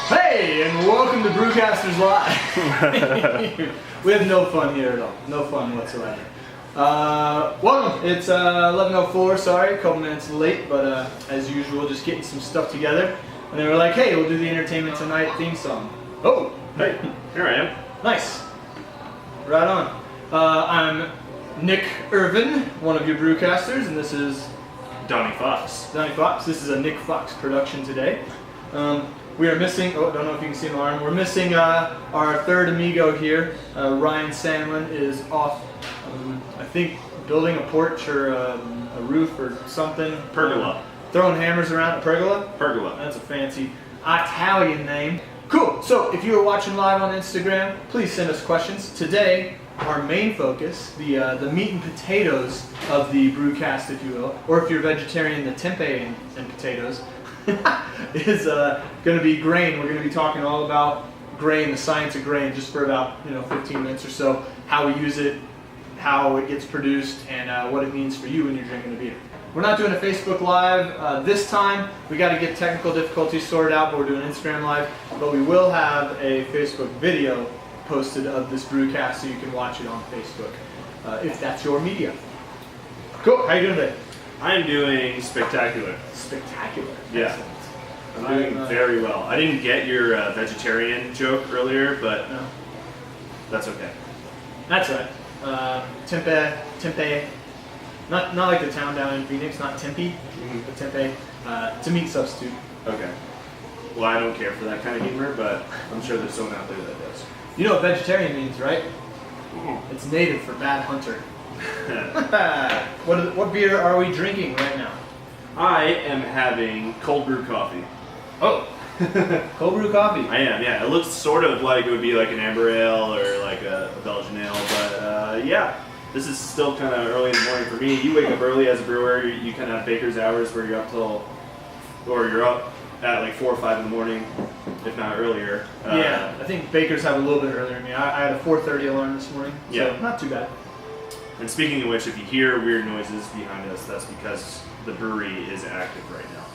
Hey, and welcome to Brewcasters Live. We have no fun here at all. No fun whatsoever. Welcome. It's 11:04. Sorry, a couple minutes late, but as usual, just getting some stuff together. And they were like, "Hey, we'll do the Entertainment Tonight theme song." Oh, hey, here I am. Nice. Right on. I'm Nick Irvin, one of your brewcasters, and this is Donnie Fox. Donnie Fox. This is a Nick Fox production today. We are missing, don't know if you can see my arm, we're missing our third amigo here. Ryan Sandlin is off, I think, building a porch or a roof or something. Pergola. Throwing hammers around. A pergola? Pergola. That's a fancy Italian name. Cool. So if you are watching live on Instagram, please send us questions. Today, our main focus, the meat and potatoes of the brewcast, if you will, or if you're vegetarian, the tempeh and potatoes, is going to be grain. We're going to be talking all about grain, the science of grain, just for about 15 minutes or so, how we use it, how it gets produced, and what it means for you when you're drinking a beer. We're not doing a Facebook Live this time. We got to get technical difficulties sorted out, but we're doing Instagram Live. But we will have a Facebook video posted of this brewcast so you can watch it on Facebook if that's your media. Cool. How you doing today? I'm doing spectacular. Spectacular. Yeah. Excellent. I'm doing very well. I didn't get your vegetarian joke earlier, but No. that's okay. That's right. Tempeh. Not like the town down in Phoenix, not Tempe, but tempeh. It's a meat substitute. Okay. Well, I don't care for that kind of humor, but I'm sure there's someone out there that does. You know what vegetarian means, right? It's native for bad hunter. What beer are we drinking right now? I am having cold brew coffee. Oh, cold brew coffee. I am, yeah. It looks sort of like it would be like an amber ale or like a Belgian ale, but yeah. This is still kind of early in the morning for me. You wake up early as a brewer. You kind of have baker's hours where you're up you're up at like 4 or 5 in the morning, if not earlier. Yeah, I think bakers have a little bit earlier than me. I had a 4:30 alarm this morning, so yeah, not too bad. And speaking of which, if you hear weird noises behind us, that's because the brewery is active right now.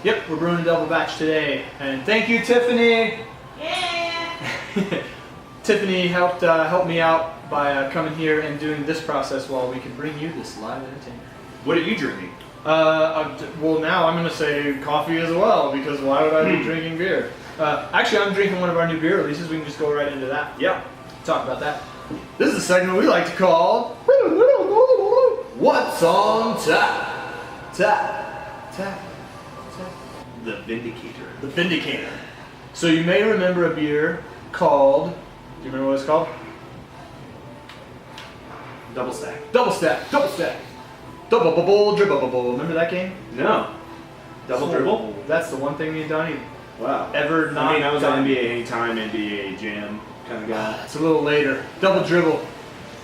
Yep, we're brewing a double batch today, and thank you, Tiffany. Yeah. Tiffany helped me out by coming here and doing this process while we could bring you this live entertainment. What are you drinking? Well, now I'm going to say coffee as well, because why would I be drinking beer? Actually, I'm drinking one of our new beer releases. We can just go right into that. Yeah. Talk about that. This is a segment we like to call What's on Tap? Tap. Tap. Tap. The Vindicator. The Vindicator. So you may remember a beer called, do you remember what it's called? Double Stack. Double Stack. Double Stack. Double bubble, dribble bubble. Remember that game? No. Double dribble? That's the one thing me and Donnie Wow. ever not I mean, I was done. an NBA Anytime, NBA Jam kind of guy. It's a little later. Double dribble.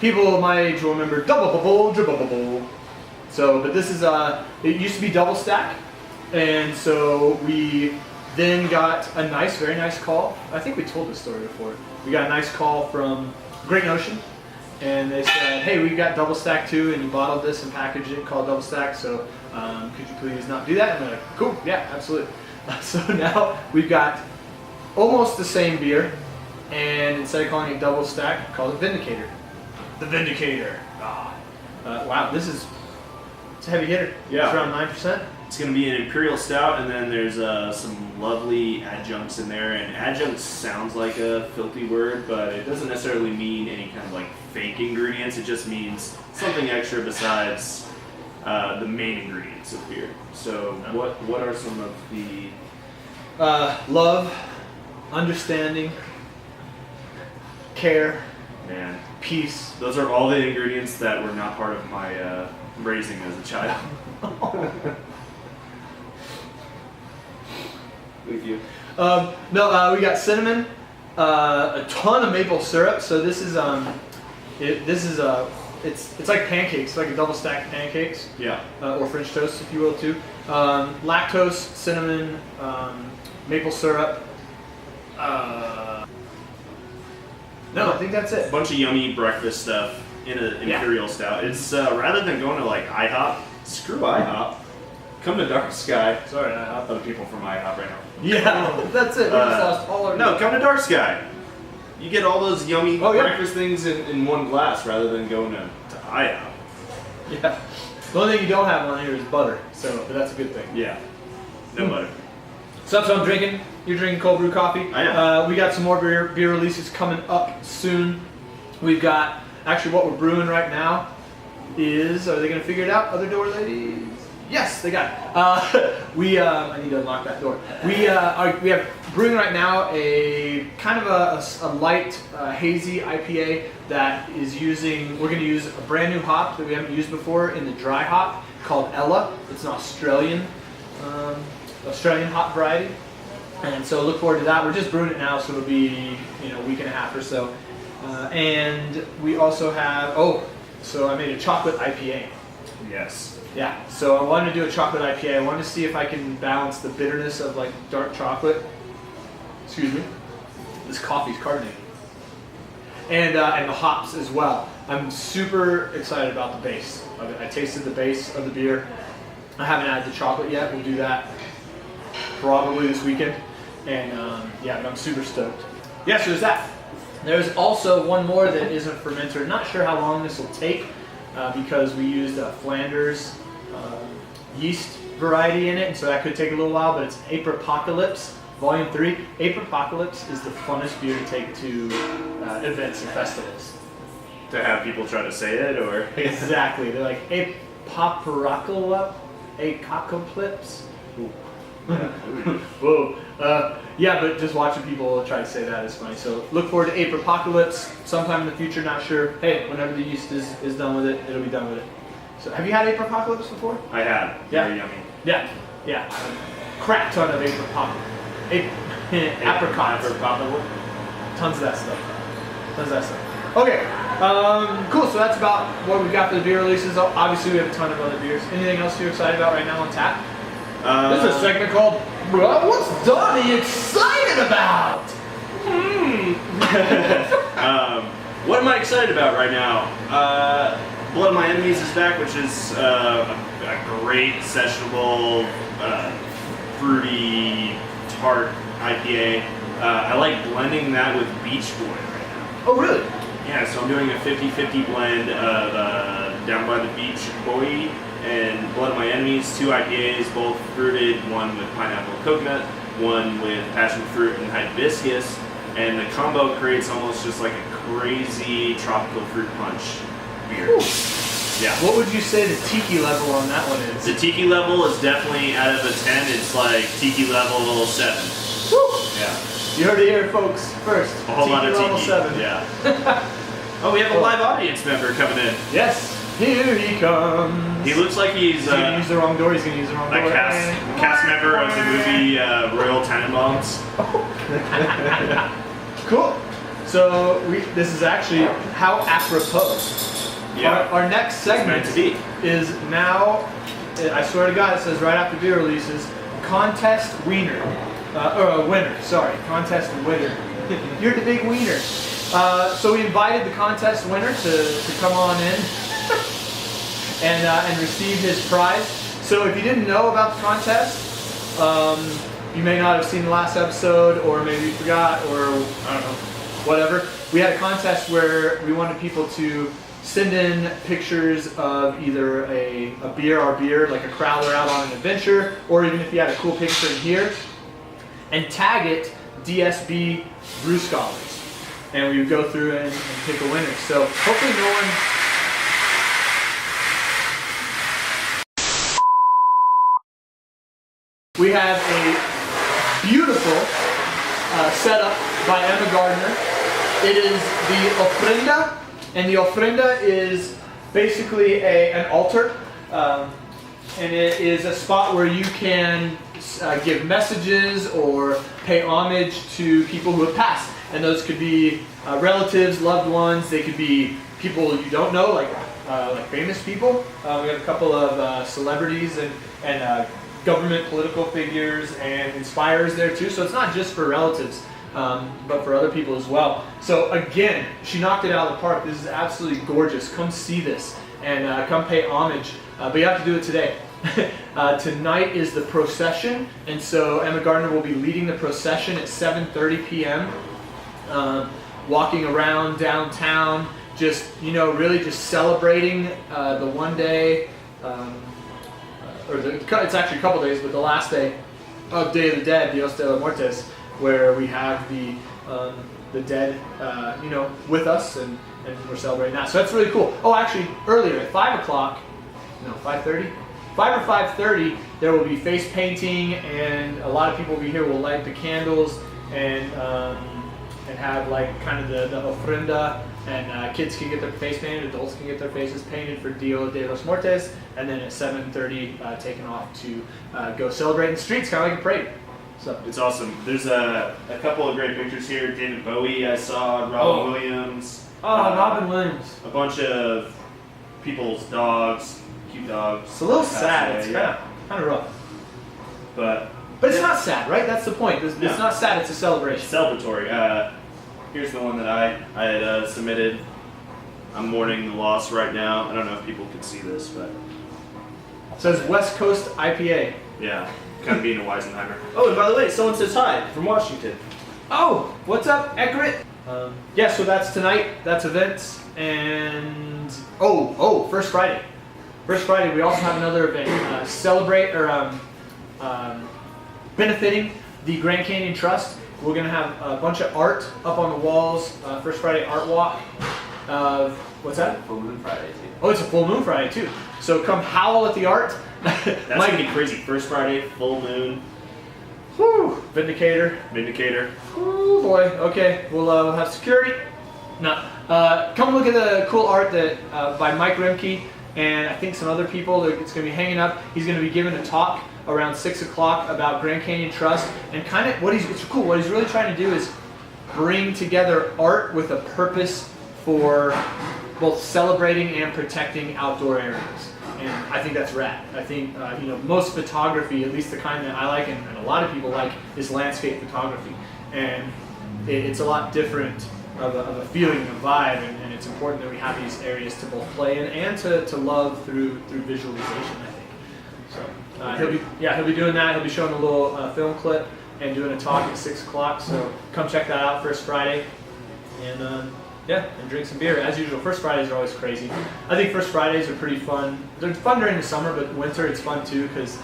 People my age will remember double bubble, dribble bubble. So, but this is it used to be double stack, and so we then got a very nice call. I think we told this story before. We got a nice call from Great Ocean, and they said, "Hey, we've got double stack too, and you bottled this and packaged it called double stack. So, could you please not do that?" And we're like, "Cool, yeah, absolutely." So now we've got almost the same beer. And instead of calling it double stack, call it Vindicator. The Vindicator. Wow, it's a heavy hitter. Yeah. It's around 9%. It's going to be an Imperial Stout, and then there's some lovely adjuncts in there. And adjuncts sounds like a filthy word, but it doesn't necessarily mean any kind of like fake ingredients. It just means something extra besides the main ingredients of beer. So what are some of the... Love, understanding, care, Man, peace. those are all the ingredients that were not part of my raising as a child. With you. We got cinnamon, a ton of maple syrup. So this is it's like pancakes, like a double stack pancakes. Yeah. Or French toast, if you will, too. Lactose, cinnamon, maple syrup. No, I think that's it. A bunch of yummy breakfast stuff in an Imperial Stout. It's rather than going to like IHOP, screw IHOP. Come to Dark Sky. Sorry, other people from IHOP right now. Yeah, that's it. We just lost all our. No, come to Dark Sky. You get all those yummy Oh, yeah. breakfast things in one glass rather than going to IHOP. Yeah. The only thing you don't have on here is butter, but that's a good thing. Yeah. No butter. So that's what I'm drinking. You're drinking cold brew coffee. I am. We got some more beer releases coming up soon. We've got, actually what we're brewing right now is, are they going to figure it out, other door ladies? Yes, they got it. I need to unlock that door. We have brewing right now a kind of a light hazy IPA that is we're going to use a brand new hop that we haven't used before in the dry hop called Ella. It's an Australian hop variety. And so look forward to that. We're just brewing it now, so it'll be a week and a half or so. And we also have, so I made a chocolate IPA. Yes. Yeah, so I wanted to do a chocolate IPA. I wanted to see if I can balance the bitterness of like dark chocolate. Excuse me. This coffee's carbonated. And the hops as well. I'm super excited about the base of it. I tasted the base of the beer. I haven't added the chocolate yet. We'll do that probably this weekend. And but I'm super stoked. Yeah, so there's that. There's also one more that isn't fermented. Not sure how long this will take because we used a Flanders yeast variety in it, and so that could take a little while, but it's Apropocalypse Volume 3. Apropocalypse is the funnest beer to take to events and festivals. To have people try to say it, or? Exactly. They're like Apocalypse. Whoa. Yeah, but just watching people try to say that is funny. So look forward to Apropocalypse sometime in the future, not sure. Hey, whenever the yeast is done with it, it'll be done with it. So have you had Apropocalypse before? I have. Yeah. Very yummy. Yeah. Crap ton of Apropocalypse. Apricots. Tons of that stuff. Okay. Cool. So that's about what we've got for the beer releases. Obviously, we have a ton of other beers. Anything else you're excited about right now on tap? This is a segment called What's Donnie Excited About? What am I excited about right now? Blood of My Enemies is back, which is a great sessionable, fruity, tart IPA. I like blending that with Beach Boy right now. Oh, really? Yeah, so I'm doing a 50-50 blend of Down by the Beach Boy and Blood of My Enemies, 2 IPAs, both fruited, one with pineapple and coconut, one with passion fruit and hibiscus, and the combo creates almost just like a crazy tropical fruit punch beer. Ooh. Yeah. What would you say the tiki level on that one is? The tiki level is definitely out of a 10, it's like tiki level 7. Woo. Yeah. You heard it here, folks, first. A whole lot of level tiki. 7. Yeah. Oh, we have a live audience member coming in. Yes, here he comes. He looks like he's going to use the wrong door. He's going to use the wrong door. A cast member of the movie Royal Tenenbaums. Cool. So this is actually how apropos. Yeah. Our next segment is now, I swear to God, it says right after beer releases, contest wiener. Winner, sorry. Contest winner. You're the big wiener. So we invited the contest winner to come on in and receive his prize. So if you didn't know about the contest, you may not have seen the last episode, or maybe you forgot, or I don't know, whatever. We had a contest where we wanted people to send in pictures of either a beer, our beer, like a crowler out on an adventure, or even if you had a cool picture in here, and tag it DSB Brew Scholars. And we would go through and pick a winner. So hopefully no one... We have a beautiful setup by Emma Gardner. It is the ofrenda, and the ofrenda is basically an altar, and it is a spot where you can give messages or pay homage to people who have passed. And those could be relatives, loved ones. They could be people you don't know, like famous people. We have a couple of celebrities and government political figures and inspirers there too. So it's not just for relatives, but for other people as well. So again, she knocked it out of the park. This is absolutely gorgeous. Come see this and come pay homage. But you have to do it today. Tonight is the procession, and so Emma Gardner will be leading the procession at 7:30 p.m. Walking around downtown, just really just celebrating the one day, it's actually a couple days, but the last day of Day of the Dead, Dios de los Muertos, where we have the dead, with us, and we're celebrating that. So that's really cool. Oh, actually, earlier at 5 o'clock, no, 5:30. 5 or 5:30, there will be face painting, and a lot of people will be here. We'll light the candles and have like kind of the ofrenda, and kids can get their face painted, adults can get their faces painted for Dia de los Muertos, and then at 7:30, taken off to go celebrate in the streets, kind of like a parade. So it's awesome. There's a couple of great pictures here. David Bowie, I saw. Robin Williams. Oh, Robin Williams. A bunch of people's dogs. Cute dogs. It's a little sad. It's kind of rough. But it's not sad, right? That's the point. It's not sad. It's a celebration. Celebratory. Here's the one that I had submitted. I'm mourning the loss right now. I don't know if people can see this, but it says West Coast IPA. Yeah, kind of being a Weisenheimer. Oh, and by the way, someone says hi from Washington. Oh, what's up, Everett? So that's tonight. That's events, and First Friday. First Friday, we also have another event, celebrate or benefiting the Grand Canyon Trust. We're going to have a bunch of art up on the walls. First Friday art walk. What's that? Full Moon Friday too. Oh, it's a full moon Friday too. So come howl at the art. That's gonna be crazy. First Friday, full moon. Whew. Vindicator. Oh boy. Okay, we'll have security. No. Come look at the cool art that by Mike Remke and I think some other people. It's going to be hanging up. He's going to be giving a talk around 6 o'clock about Grand Canyon Trust, and kind of it's cool. What he's really trying to do is bring together art with a purpose for both celebrating and protecting outdoor areas. And I think that's rad. I think most photography, at least the kind that I like and a lot of people like, is landscape photography, and it's a lot different of a feeling, a vibe, and it's important that we have these areas to both play in and to love through visualization, I think. So he'll be doing that. He'll be showing a little film clip and doing a talk at 6 o'clock. So come check that out First Friday, and drink some beer as usual. First Fridays are always crazy. I think First Fridays are pretty fun. They're fun during the summer, but winter it's fun too because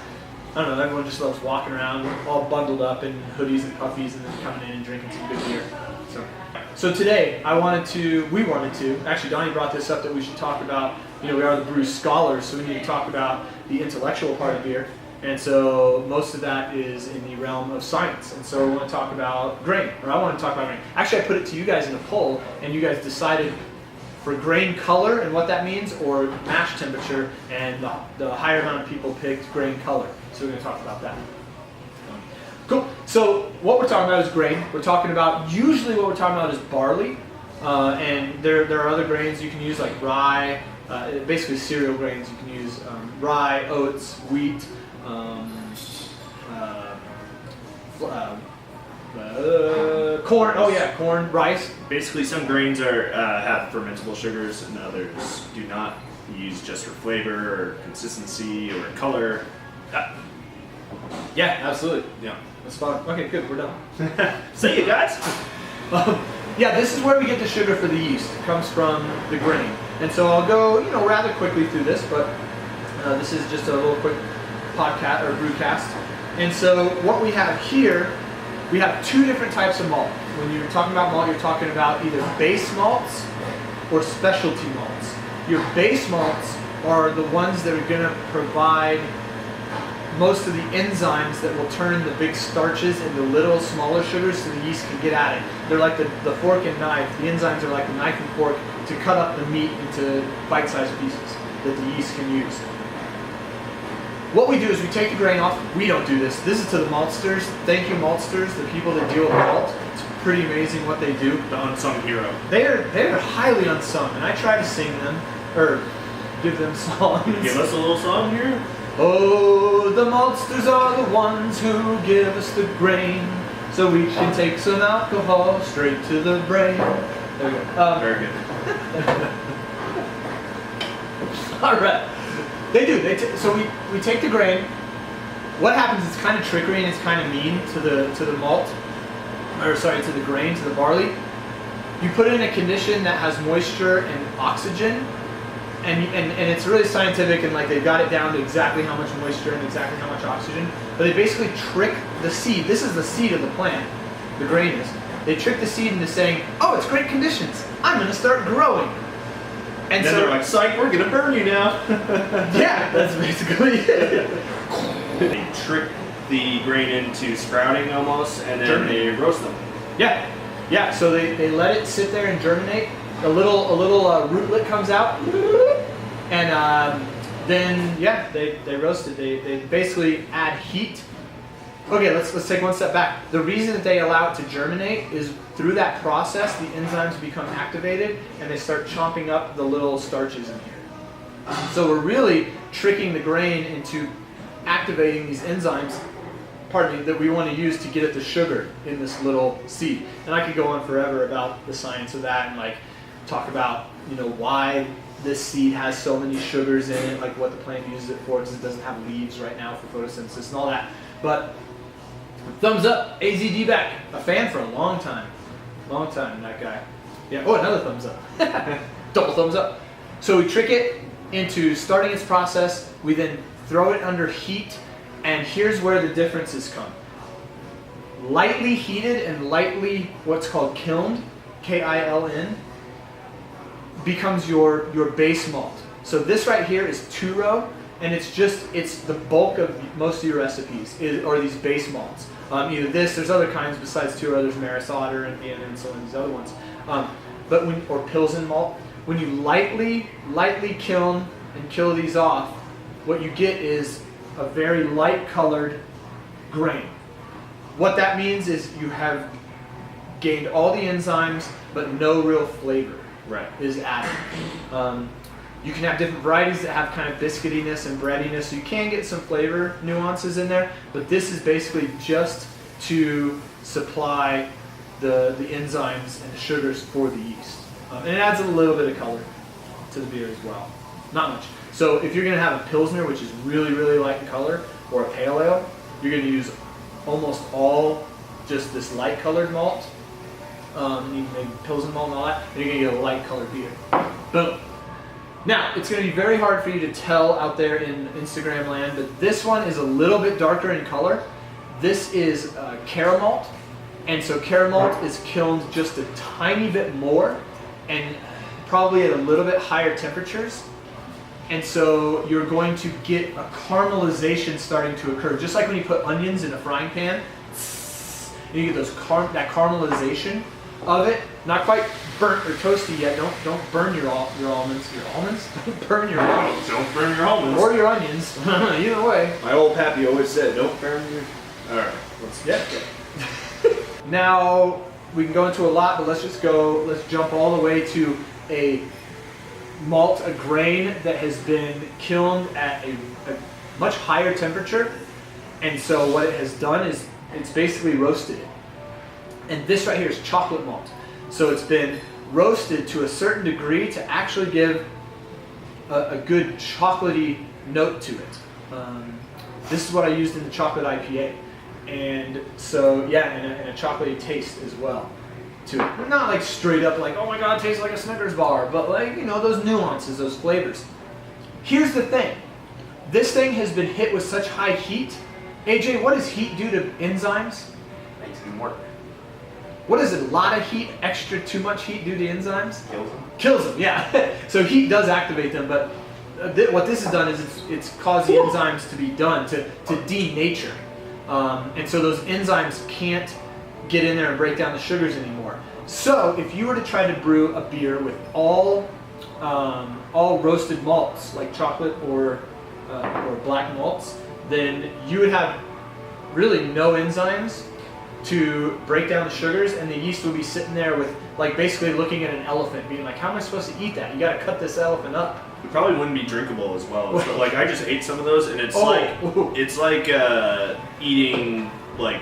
I don't know, everyone just loves walking around all bundled up in hoodies and puffies and then coming in and drinking some good beer. So today, we wanted to, actually Donnie brought this up that we should talk about, we are the Brew scholars, so we need to talk about the intellectual part of beer. And so most of that is in the realm of science. And so we want to talk about grain, or I want to talk about grain. Actually, I put it to you guys in a poll, and you guys decided for grain color and what that means, or mash temperature, and the higher amount of people picked grain color. So we're going to talk about that. Cool. So what we're talking about is grain. Usually what we're talking about is barley, and there are other grains you can use like rye, basically cereal grains. You can use rye, oats, wheat, corn. Oh yeah, corn, rice. Basically, some grains have fermentable sugars, and others do not. Used just for flavor or consistency or color. Yeah, absolutely. Yeah. That's fun. Okay, good. We're done. See you guys. This is where we get the sugar for the yeast. It comes from the grain. And so I'll go, rather quickly through this, but this is just a little quick podcast or brewcast. And so what we have here, we have two different types of malt. When you're talking about malt, you're talking about either base malts or specialty malts. Your base malts are the ones that are going to provide most of the enzymes that will turn the big starches into little smaller sugars so the yeast can get at it. They're like the fork and knife. The enzymes are like the knife and fork to cut up the meat into bite-sized pieces that the yeast can use. What we do is we take the grain off. We don't do this. This is to the maltsters. Thank you, maltsters, the people that deal with malt. It's pretty amazing what they do. The unsung hero. They're highly unsung, and I try to sing them, or give them songs. Give us a little song here. Oh, the maltsters are the ones who give us the grain, so we can take some alcohol straight to the brain. There we go. Very good. All right. They do. So we take the grain. What happens is kind of trickery and it's kind of mean to the malt, or sorry, to the grain, to the barley. You put it in a condition that has moisture and oxygen, and it's really scientific, and like they've got it down to exactly how much moisture and exactly how much oxygen. But they basically trick the seed. This is the seed of the plant. The grain is. They trick the seed into saying, "Oh, it's great conditions. I'm going to start growing." And then so they're like, "Psych, we're going to burn you now." Yeah, that's basically it. They trick the grain into sprouting almost, and then Germinate. they roast them. Yeah. So they let it sit there and germinate. A little rootlet comes out, and then they roast it. They basically add heat. Okay, let's take one step back. The reason that they allow it to germinate is through that process, the enzymes become activated and they start chomping up the little starches in here. So we're really tricking the grain into activating these enzymes, that we want to use to get at the sugar in this little seed. And I could go on forever about the science of that and like talk about why this seed has so many sugars in it, like what the plant uses it for, because it doesn't have leaves right now for photosynthesis and all that. But thumbs up, AZD back, a fan for a long time, that guy. Yeah. Oh, another thumbs up, double thumbs up. So we trick it into starting its process. We then throw it under heat, and here's where the differences come. Lightly heated and lightly what's called kilned, K-I-L-N, becomes your base malt. So this right here is 2-row, and it's the bulk of most of your recipes are these base malts. Either this, there's other kinds besides 2-row. There's Maris Otter and some of these other ones. Or Pilsen malt. When you lightly kiln and kill these off, what you get is a very light colored grain. What that means is you have gained all the enzymes, but no real flavor is added. You can have different varieties that have kind of biscuitiness and breadiness, so you can get some flavor nuances in there, but this is basically just to supply the enzymes and the sugars for the yeast. And it adds a little bit of color to the beer as well. Not much. So if you're going to have a Pilsner, which is really, really light in color, or a pale ale, you're going to use almost all just this light colored malt. You can make Pilsen malt and all that, and you're going to get a light colored beer. Boom. Now, it's going to be very hard for you to tell out there in Instagram land, but this one is a little bit darker in color. This is caramel, and so caramel is kilned just a tiny bit more, and probably at a little bit higher temperatures. And so you're going to get a caramelization starting to occur, just like when you put onions in a frying pan. And you get that caramelization of it. Not quite burnt or toasty yet. Don't burn your almonds. Your almonds? Don't burn your almonds. Don't burn your almonds. Or your onions. Either way. My old pappy always said, "Don't burn your." All right. Now we can go into a lot, but let's jump all the way to a grain that has been kilned at a much higher temperature. And so what it has done is it's basically roasted it. And this right here is chocolate malt. So it's been roasted to a certain degree to actually give a good chocolatey note to it. This is what I used in the chocolate IPA. And so, yeah, and a chocolatey taste as well to it. Not like straight up like, oh my god, it tastes like a Snickers bar, but like, those nuances, those flavors. Here's the thing. This thing has been hit with such high heat. AJ, what does heat do to enzymes? Makes them work. What does a lot of heat, too much heat do to enzymes? Kills them. Kills them, yeah. So heat does activate them, but what this has done is it's caused the enzymes to be done, to denature. And so those enzymes can't get in there and break down the sugars anymore. So if you were to try to brew a beer with all roasted malts, like chocolate or black malts, then you would have really no enzymes to break down the sugars, and the yeast would be sitting there with, like, basically looking at an elephant, being like, how am I supposed to eat that? You got to cut this elephant up. It probably wouldn't be drinkable as well. So, like, I just ate some of those, and it's like eating like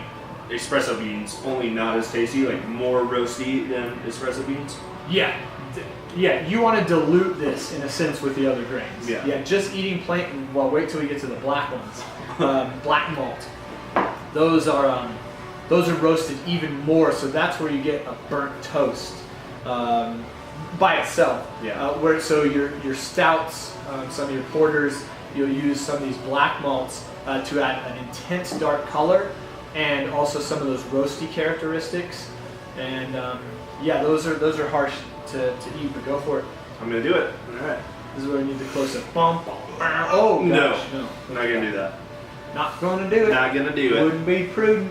espresso beans, only not as tasty, like more roasty than espresso beans. Yeah, Yeah, you want to dilute this in a sense with the other grains. Yeah. Just eating plain. Well, wait till we get to the black ones. Black malt. Those are roasted even more. So that's where you get a burnt toast by itself. Yeah. So your stouts, some of your porters, you'll use some of these black malts to add an intense dark color and also some of those roasty characteristics. And yeah, those are harsh to eat, but go for it. I'm gonna do it. All right. This is where I need the close-up. Oh gosh, no. I'm not gonna do that. Not gonna do it. Not gonna do it. Wouldn't be prudent.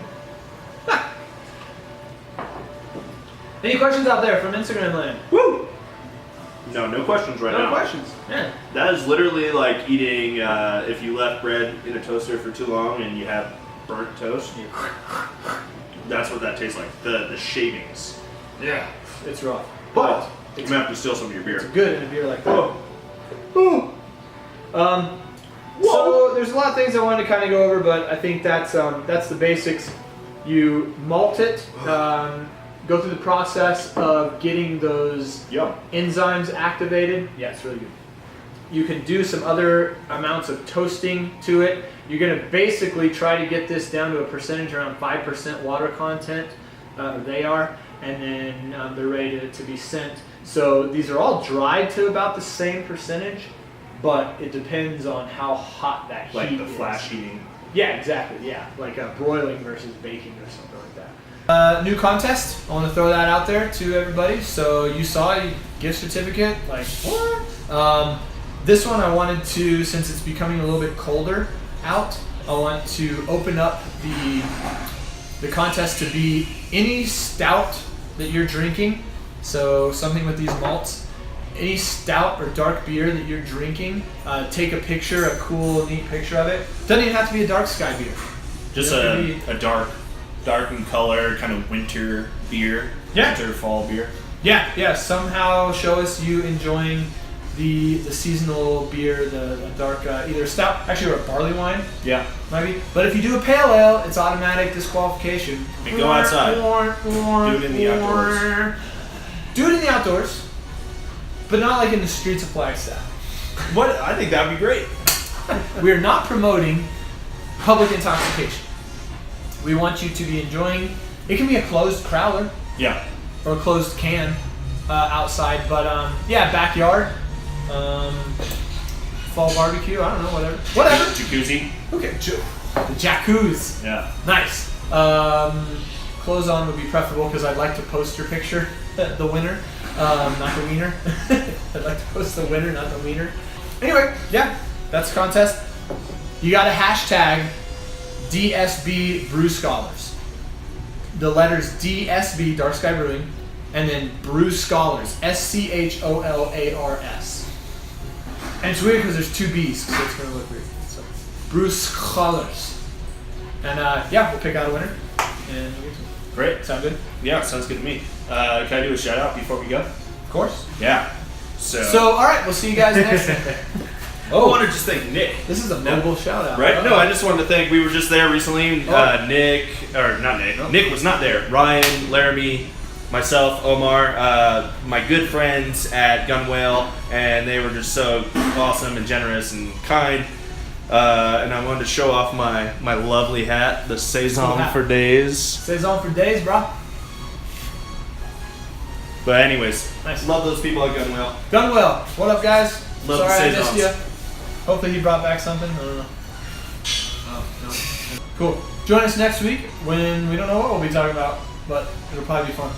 Any questions out there from Instagram land? Woo! No questions right now. No questions. Yeah. That is literally like eating if you left bread in a toaster for too long and you have burnt toast. That's what that tastes like. The shavings. Yeah. It's rough. But I'm gonna have to steal some of your beer. it's good in a beer like that. Whoa. So there's a lot of things I wanted to kind of go over, but I think that's the basics. You malt it, go through the process of getting those enzymes activated. Yeah, it's really good. You can do some other amounts of toasting to it. You're going to basically try to get this down to a percentage around 5% water content. They are, and then they're ready to be sent. So these are all dried to about the same percentage, but it depends on how hot that Like heat the is. flash heating. Yeah, exactly. Yeah, like broiling versus baking or something like that. New contest. I want to throw that out there to everybody. So you saw a gift certificate. Like what? This one I wanted to, since it's becoming a little bit colder out, I want to open up the contest to be any stout that you're drinking. So something with these malts. Any stout or dark beer that you're drinking, take a picture, a cool, neat picture of it. Doesn't even have to be a dark sky beer. Just a dark in color, kind of winter beer. Yeah. Winter, fall beer. Yeah. Somehow show us you enjoying the seasonal beer, the dark, either a stout, actually, or a barley wine. Yeah. Maybe. But if you do a pale ale, it's automatic disqualification. And go outside. Do it in the outdoors. Do it in the outdoors. But not like in the streets of Flagstaff. What? I think that would be great. We are not promoting public intoxication. We want you to be enjoying. It can be a closed crowler Yeah. or a closed can outside, but yeah, backyard, fall barbecue. I don't know, whatever. Jacuzzi. Okay, the jacuzzi. Yeah. Nice. Clothes on would be preferable because I'd like to post your picture, the winner. Not the wiener. I'd like to post the winner, not the wiener. Anyway, yeah, that's the contest. You got to hashtag DSB Brew Scholars. The letters DSB, Dark Sky Brewing, and then Brew Scholars, SCHOLARS. And it's weird because there's two B's, so it's going to look weird. So, Brew Scholars. And yeah, we'll pick out a winner. And we'll get to it. Great. Sound good? Yeah, sounds good to me. Can I do a shout out before we go? Of course. Yeah. So all right, we'll see you guys next time. I want to just thank Nick. This is a mobile shout out. Right? No, I just wanted to thank. We were just there recently. Nick, or not Nick. No. Nick was not there. Ryan, Laramie, myself, Omar, my good friends at Gunwale, and they were just so awesome and generous and kind. And I wanted to show off my lovely hat, the Saison for Days. Saison for days, bro. But anyways, Nice. love those people at Gunwale. Gunwell, what up, guys? Love Sorry the I missed Saisons. you. Hopefully he brought back something. I don't know. Oh, no. Cool. Join us next week when we don't know what we'll be talking about, but it'll probably be fun.